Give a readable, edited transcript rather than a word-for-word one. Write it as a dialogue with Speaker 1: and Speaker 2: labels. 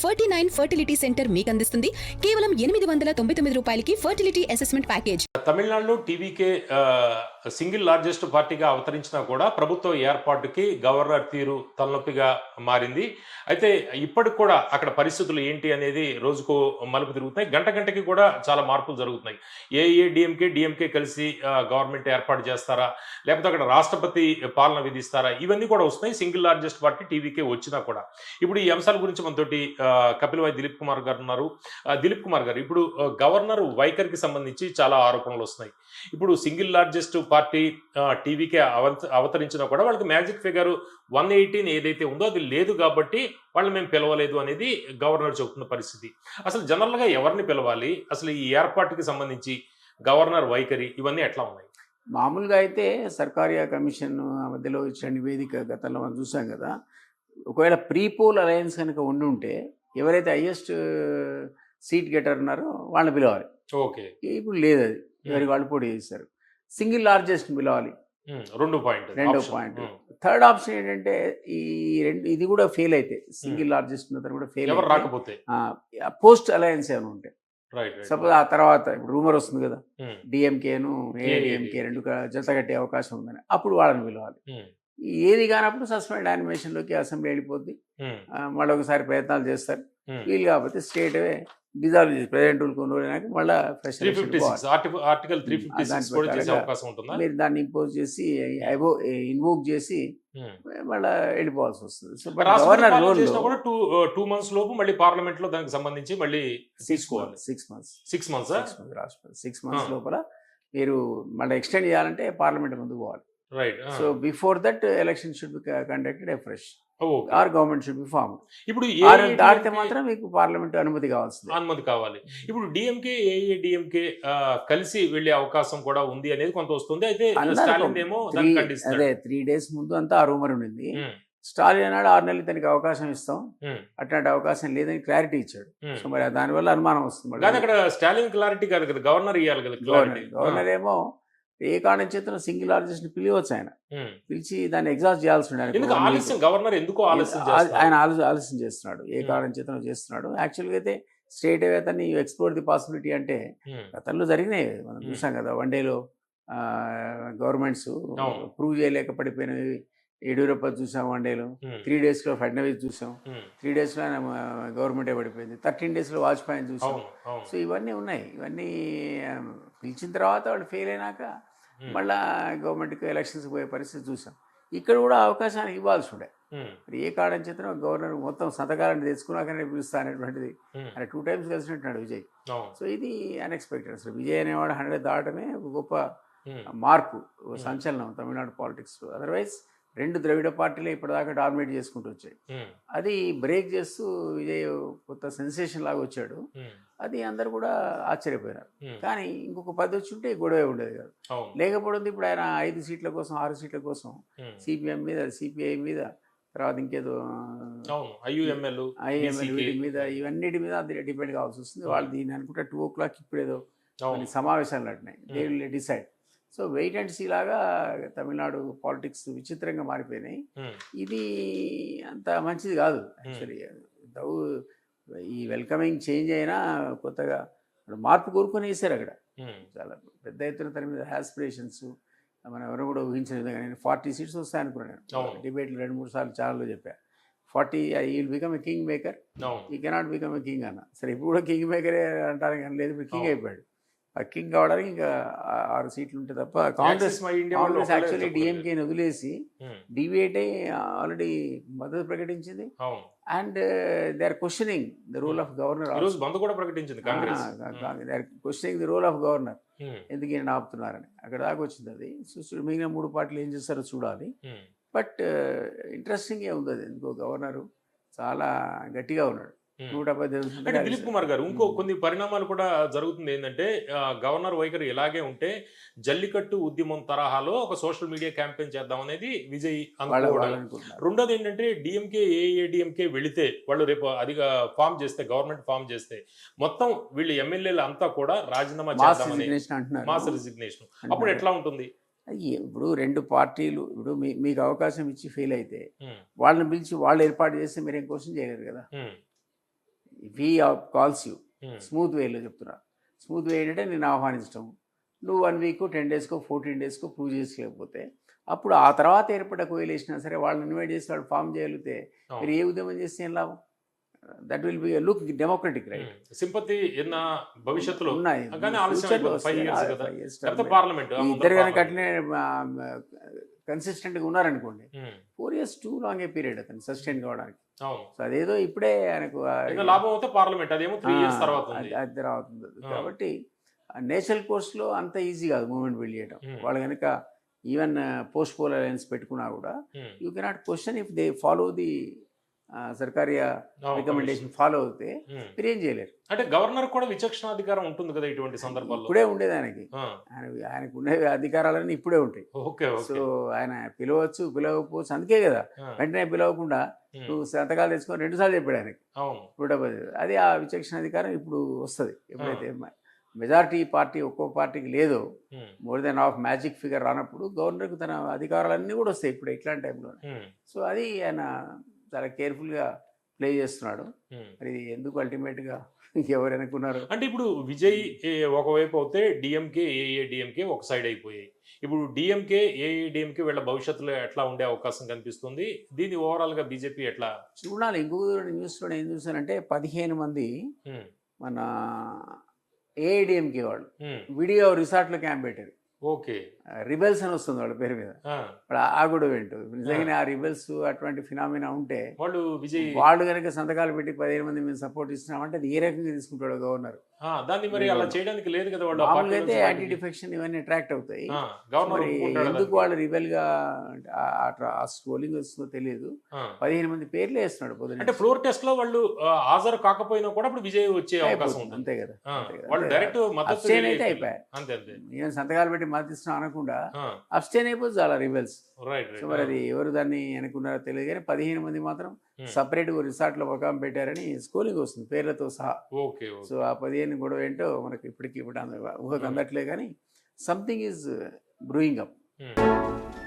Speaker 1: 49 fertility centre మీకు అందిస్తుంది కేవలం 899 రూపాయలకి ఫర్టిలిటీ అసెస్మెంట్ ప్యాకేజ్.
Speaker 2: తమిళనాడులో టీవీకే సింగిల్ లార్జెస్ట్ పార్టీగా అవతరించినా కూడా ప్రభుత్వ ఏర్పాటుకి గవర్నర్ తీరు తలనొప్పిగా మారింది. అయితే ఇప్పటికి కూడా అక్కడ పరిస్థితులు ఏంటి అనేది రోజుకు మలుపు తిరుగుతున్నాయి. గంట గంటకి కూడా చాలా మార్పులు జరుగుతున్నాయి. డిఎంకే కలిసి గవర్నమెంట్ ఏర్పాటు చేస్తారా, లేకపోతే అక్కడ రాష్ట్రపతి పాలన విధిస్తారా, ఇవన్నీ కూడా వస్తున్నాయి. సింగిల్ లార్జెస్ట్ పార్టీ టీవీకే వచ్చినా కూడా. ఇప్పుడు ఈ అంశాల గురించి మనతోటి కపిలవాయి దిలీప్ కుమార్ గారు ఉన్నారు. దిలీప్ కుమార్ గారు, ఇప్పుడు గవర్నర్ వైఖరికి సంబంధించి చాలా ఆరోపణలు వస్తున్నాయి. ఇప్పుడు సింగిల్ లార్జెస్ట్ పార్టీ టీవీకే అవతరించినా కూడా వాళ్ళకి మ్యాజిక్ ఫిగర్ 118 ఏదైతే ఉందో అది లేదు కాబట్టి వాళ్ళు మేము పిలవలేదు అనేది గవర్నర్ చెబుతున్న పరిస్థితి. అసలు జనరల్గా ఎవరిని పిలవాలి, అసలు ఈ ఏర్పాటుకి సంబంధించి గవర్నర్ వైఖరి ఇవన్నీ ఎట్లా ఉన్నాయి?
Speaker 3: మామూలుగా అయితే సర్కారియా కమిషన్ మధ్యలో ఇచ్చిన నివేదిక గతంలో మనం చూసాం కదా. ఒకవేళ ప్రీపోల్ అలయన్స్ కనుక ఉండుంటే ఎవరైతే హైయెస్ట్ సీట్ గెటర్ ఉన్నారో వాళ్ళని పిలవాలి.
Speaker 2: ఓకే,
Speaker 3: ఇప్పుడు లేదు, అది ఎవరికి వాళ్ళు పోటీ చేశారు. సింగిల్ లార్జెస్ట్ పిలవాలి, రెండో పాయింట్. థర్డ్ ఆప్షన్ ఏంటంటే ఇది కూడా ఫెయిల్ అయితే, సింగిల్ లార్జెస్ట్ కూడా ఫెయిల్
Speaker 2: రాకపోతే
Speaker 3: పోస్ట్ అలయన్స్ ఏమైనా ఉంటాయి. సపోజ్ ఆ తర్వాత ఇప్పుడు రూమర్ వస్తుంది కదా, డిఎంకేను ఏఐడిఎంకే రెండు జత కట్టే అవకాశం ఉందని, అప్పుడు వాళ్ళని పిలవాలి. ఏది కానప్పుడు సస్పెండ్ యానిమేషన్లోకి అసెంబ్లీ వెళ్ళిపోద్ది. మళ్ళీ ఒకసారి ప్రయత్నాలు చేస్తారు. వీలు కాకపోతే స్టేట్ డిజాల్వ్ చేసి ప్రెసిడెంట్ రూల్ కొన్ని రోజులైనాక మళ్ళీ మీరు దాన్ని ఇంపోజ్ చేసి ఇన్వోక్ చేసి మళ్ళీ వెళ్ళిపోవాల్సి వస్తుంది. సో గవర్నర్ రోల్
Speaker 2: 2 months లోపు మళ్ళీ పార్లమెంట్ లో దానికి సంబంధించి మళ్ళీ తీసుకోవాలి.
Speaker 3: 6 months రాష్ట్రపతి 6 months లోపల మీరు మళ్ళీ ఎక్స్టెండ్ చేయాలంటే పార్లమెంట్ ముందుకు పోవాలి. So before that election should be conducted fresh or government should be form.
Speaker 2: ఇప్పుడు
Speaker 3: దాటితే మాత్రం మీకు పార్లమెంట్ అనుమతి
Speaker 2: కావాలి. ఇప్పుడు డిఎంకే కలిసి వెళ్లే అవకాశం కూడా ఉంది అనేది కొంత వస్తుంది. అయితే
Speaker 3: అదే 3 days ముందు అంతా ఆ రూమర్ ఉండింది. స్టాలిన్ అన్నాడు 6 నెలలు తనకి అవకాశం ఇస్తాం, అట్లాంటి అవకాశం లేదని క్లారిటీ ఇచ్చాడు. సో మరి దానివల్ల అనుమానం వస్తుంది.
Speaker 2: అక్కడ స్టాలిన్ క్లారిటీ కాదు కదా, గవర్నర్ ఇవ్వాలి కదా.
Speaker 3: గవర్నర్ ఏమో ఏ కారణం చేత సింగిల్ లార్జెస్ట్ పిలివచ్చు, ఆయన పిలిచి దాన్ని ఎగ్జాస్ట్ చేయాల్సి ఆయన ఆలస్యం చేస్తున్నాడు. ఏ కారణం చేత చేస్తున్నాడు. యాక్చువల్గా అయితే స్ట్రేట్ అవే అతన్ని ఎక్స్ప్లోర్ ది పాసిబిలిటీ అంటే గతంలో జరిగినాయి, మనం చూసాం కదా. వన్డేలో గవర్నమెంట్స్ ప్రూవ్ చేయలేక పడిపోయినవి. యడ్యూరప్ప చూసాం వన్డేలో, 3 days ఫడ్నవీస్ చూసాం, 3 days గవర్నమెంటే పడిపోయింది, 13 days వాజ్పేయిని చూసాం. సో ఇవన్నీ ఉన్నాయి. ఇవన్నీ పిలిచిన తర్వాత వాళ్ళు ఫెయిల్ అయినాక మళ్ళా గవర్నమెంట్కి ఎలక్షన్స్కి పోయే పరిస్థితి చూసాం. ఇక్కడ కూడా అవకాశాన్ని ఇవ్వాల్సి ఉండే. మరి ఏ కారణం చేతనో గవర్నర్ మొత్తం సంతకాలను తెచ్చుకున్నాకనే పిలుస్తా అనేటువంటిది ఆయన 2 times కలిసినట్టున్నాడు విజయ్. సో ఇది అన్ఎక్స్పెక్టెడ్. అసలు విజయ్ అనేవాడు 100 దాటమే ఒక గొప్ప మార్పు, సంచలనం తమిళనాడు పాలిటిక్స్లో. అదర్వైజ్ 2 ద్రవిడ పార్టీలే ఇప్పటిదాకా డామినేట్ చేసుకుంటూ వచ్చాయి. అది బ్రేక్ చేస్తూ విజయ్ కొత్త సెన్సేషన్ లాగా వచ్చాడు. అది అందరు కూడా ఆశ్చర్యపోయినారు. కానీ ఇంకొక 10 వచ్చి ఉంటే గొడవ ఉండేది కాదు. లేకపోవడం ఇప్పుడు ఆయన 5 సీట్ల కోసం 6 సీట్ల కోసం సిపిఎం మీద, సిపిఐ మీద, తర్వాత ఇంకేదో వీటి మీద, ఇవన్నిటి మీద డిపెండ్ కావాల్సి వస్తుంది. వాళ్ళు దీన్ని అనుకుంటే 2 o'clock ఇప్పుడేదో సమావేశాలు నడినాయి. They will decide. So wait and see లాగా తమిళనాడు పాలిటిక్స్ విచిత్రంగా మారిపోయినాయి. ఇది అంత మంచిది కాదు యాక్చువల్లీ. ఈ వెల్కమింగ్ చేంజ్ అయినా కొత్తగా మార్పు కోరుకొని వేసారు అక్కడ. చాలా పెద్ద ఎత్తున తన మీద ఆస్పిరేషన్స్ మనం ఎవరు కూడా ఊహించిన విధంగా. నేను 40 seats వస్తాయి అనుకున్నాను. డిబేట్లు 2-3 సార్లు ఛానల్లో చెప్పా. 40 ఈ will become a king maker, ఈ కెనాట్ బికమ్ ఎ కింగ్ అన్న. సరే ఇప్పుడు కూడా కింగ్ మేకరే అంటారు కానీ లేదు, ఇప్పుడు కింగ్ అయిపోయాడు. ఆ కింగ్ కావడానికి ఇంకా 6 సీట్లు ఉంటే తప్ప. కాంగ్రెస్ యాక్చువల్లీ డిఎంకేని వదిలేసి డివియేట్ అయ్యి ఆల్రెడీ మద్దతు ప్రకటించింది. And they are questioning the role of governor. They are questioning the role of governor, ఎందుకు ఈయన ఆపుతున్నారని. అక్కడ దాకా వచ్చింది అది. సో మిగిలిన 3 పార్టీలు ఏం చేస్తారో చూడాలి. బట్ ఇంట్రెస్టింగే ఉంది అది. ఎందుకో గవర్నరు చాలా గట్టిగా ఉన్నాడు.
Speaker 2: అంటే దిలీప్ కుమార్ గారు, ఇంకో కొన్ని పరిణామాలు కూడా జరుగుతుంది. ఏంటంటే గవర్నర్ వైఖరి ఇలాగే ఉంటే జల్లికట్టు ఉద్యమం తరహాలో ఒక సోషల్ మీడియా క్యాంపెయిన్ చేద్దాం అనేది విజయ్ అనుకోవడం. రెండోది ఏంటంటే ఏఐడిఎంకే వెళితే వాళ్ళు రేపు అదిగా ఫామ్ చేస్తే, గవర్నమెంట్ ఫామ్ చేస్తే మొత్తం వీళ్ళు ఎమ్మెల్యేలు అంతా కూడా రాజీనామా చేద్దామని, మాస్ రిజిగ్నేషన్. అప్పుడు ఎట్లా ఉంటుంది?
Speaker 3: ఇప్పుడు 2 పార్టీలు ఇప్పుడు మీకు అవకాశం ఇచ్చి ఫెయిల్ అయితే వాళ్ళని పిలిచి వాళ్ళు ఏర్పాటు చేస్తే మీరేం క్వశ్చన్ చేయలేరు కదా. If he calls you
Speaker 2: um,
Speaker 3: smooth వేలో చెప్తున్నా, స్మూత్ వే ఏంటంటే నేను ఆహ్వానించడం, నువ్వు 1 వీక్ 10 డేస్కో 14 డేస్కో ప్రూవ్ చేసుకోలేకపోతే అప్పుడు ఆ తర్వాత ఏర్పడ్డ కోయిలేసినా సరే వాళ్ళని ఇన్వైట్ చేసి వాళ్ళు ఫామ్ చేయగలిగితే
Speaker 2: అవును.
Speaker 3: మీరు ఏ ఉద్యమం చేస్తే ఏం లాభం? That will be look democratic right.
Speaker 2: Sympathy ఎన్న భవిష్యత్తులో
Speaker 3: ఉన్నాయి
Speaker 2: కానీ ఆలస్యం
Speaker 3: ఫ్యూచర్లో
Speaker 2: అయిపోతుంది 5 years కదా
Speaker 3: 5 years
Speaker 2: లేకపోతే
Speaker 3: term.
Speaker 2: పార్లమెంట్
Speaker 3: ఈ ఇద్దరు కనుక అట్లనే కన్సిస్టెంట్గా ఉన్నారనుకోండి 4 years two long a period అతను సస్టైన్ కావడానికి.
Speaker 2: అవును
Speaker 3: సో అదేదో ఇప్పుడే ఆయనకు
Speaker 2: ఇంకా లాభం అవుతే పార్లమెంట్ అదేమో 3 years తర్వాత ఉంది
Speaker 3: అది రావుతుంది.
Speaker 2: ఆ.
Speaker 3: కాబట్టి నేషనల్ కోర్స్లో అంత ఈజీ కాదు మూవ్మెంట్ బిల్డ్ చేయడం.
Speaker 2: Hmm.
Speaker 3: వాళ్ళు కనుక ఈవెన్ పోస్ట్ పోల్ అలయన్స్ పెట్టుకున్నా కూడా
Speaker 2: um,
Speaker 3: you cannot question if they follow the Sarkaria
Speaker 2: అవును,
Speaker 3: రికమెండేషన్ ఫాలో అవుతే
Speaker 2: ఉమ్.
Speaker 3: మీరు ఏం చేయలేరు.
Speaker 2: అంటే గవర్నర్ కూడా విచక్షణాధికారం ఉంటుంది కదా ఇటువంటి సందర్భాల్లో
Speaker 3: ఇప్పుడే ఉండేది ఆయనకి,
Speaker 2: ఆ,
Speaker 3: ఆయనకు ఉండే అధికారాలన్నీ ఇప్పుడే ఉంటాయి.
Speaker 2: ఓకే
Speaker 3: సో
Speaker 2: ఓకే
Speaker 3: ఆయన పిలవచ్చు పిలవకపోవచ్చు, అందుకే కదా
Speaker 2: ఆ,
Speaker 3: వెంటనే పిలవకుండా
Speaker 2: ఉమ్,
Speaker 3: నువ్వు సంతకాలు తెచ్చుకొని 2 సార్లు చెప్పాడు ఆయనకి
Speaker 2: అవును
Speaker 3: 110. అది ఆ విచక్షణ అధికారం ఇప్పుడు వస్తుంది. ఎప్పుడైతే మెజారిటీ పార్టీ ఒక్కో పార్టీకి లేదో,
Speaker 2: um,
Speaker 3: more than half magic figure రానప్పుడు గవర్నర్కి తన అధికారాలన్నీ కూడా వస్తాయి ఇప్పుడు ఇట్లాంటి టైంలో.
Speaker 2: ఉమ్,
Speaker 3: సో అది ఆయన చాలా కేర్ఫుల్గా ప్లే చేస్తున్నాడు.
Speaker 2: ఉమ్.
Speaker 3: మరి ఎందుకు అల్టిమేట్గా ఎవరు అనుకున్నారు?
Speaker 2: అంటే ఇప్పుడు విజయ్ ఒకవైపు అవుతే డిఎంకే ఏఐడిఎంకే ఒక సైడ్ అయిపోయాయి. ఇప్పుడు డిఎంకే ఏఐడిఎంకే వీళ్ళ భవిష్యత్తులో ఎట్లా ఉండే అవకాశం కనిపిస్తుంది? దీన్ని ఓవరాల్ గా బీజేపీ ఎట్లా?
Speaker 3: చూడాలి. ఇంకొక న్యూస్లో ఏం చూసానంటే 15 మంది
Speaker 2: ఉమ్,
Speaker 3: మన ఏఐడిఎంకే వాళ్ళు
Speaker 2: ఉమ్,
Speaker 3: విడిగా రిసార్ట్లో క్యాంప్ పెట్టారు.
Speaker 2: ఓకే
Speaker 3: రిబెల్స్ అని వస్తుంది వాళ్ళ పేరు మీద.
Speaker 2: ఆ,
Speaker 3: ఇప్పుడు ఆ కూడా వింటూ నిజంగానే ఆ రిబెల్స్ అటువంటి ఫినామినా ఉంటే
Speaker 2: వాళ్ళు విజయ్
Speaker 3: వాళ్ళు కనుక సంతకాలు పెట్టి 15 మంది మేము సపోర్ట్ ఇస్తున్నామంటే అది ఏ రకంగా తీసుకుంటాడు గవర్నర్?
Speaker 2: దాన్ని మరి అలా చేయడానికి లేదు కదా వాళ్ళు ఆ
Speaker 3: మామూలుగా
Speaker 2: పార్టీ
Speaker 3: అయితే
Speaker 2: నుంచి
Speaker 3: యాంటీ
Speaker 2: బయటికి.
Speaker 3: డిఫెక్షన్ ఇవన్నీ అట్రాక్ట్ అవుతాయి.
Speaker 2: గవర్నర్
Speaker 3: మరి
Speaker 2: ఒప్పుకుంటాడా
Speaker 3: ఎందుకు
Speaker 2: దానికి?
Speaker 3: వాళ్ళు రిబెల్ గా ఆ స్ట్రోలింగ్ వస్తుందో తెలియదు.
Speaker 2: ఆ.
Speaker 3: 15 మంది పేర్లు వేస్తున్నాడు పొద్దున.
Speaker 2: అంటే ఫ్లోర్ టెస్ట్ లో వాళ్ళు హాజరు కాకపోయినా కూడా ఇప్పుడు విజయ్ వచ్చే అవకాశం ఉంటుంది.
Speaker 3: అంతే కదా.
Speaker 2: వాళ్ళు డైరెక్ట్ మద్దతు
Speaker 3: అబ్స్టైన్ అయితే
Speaker 2: తెలియజేయాలి.
Speaker 3: అయిపోయాయి.
Speaker 2: అంతే అంతే
Speaker 3: ఈవెన్ సంతకాలు పెట్టి మద్దతిస్తున్నాం అనకుండా అబ్స్టైన్ అయిపోతుంది చాలా రిబెల్స్.
Speaker 2: రైట్
Speaker 3: సో మరి అది ఎవరు దాన్ని అనుకున్నారో తెలియదు కానీ 15 మంది మాత్రం సపరేట్గా రిసార్ట్లో ఒక పెట్టారని స్కోలింగ్ వస్తుంది పేర్లతో సహా.
Speaker 2: ఓకే
Speaker 3: సో ఆ 15 గొడవ ఏంటో మనకి ఇప్పటికి ఇప్పుడు ఊహకు అందట్లే కానీ something is brewing up.
Speaker 2: Okay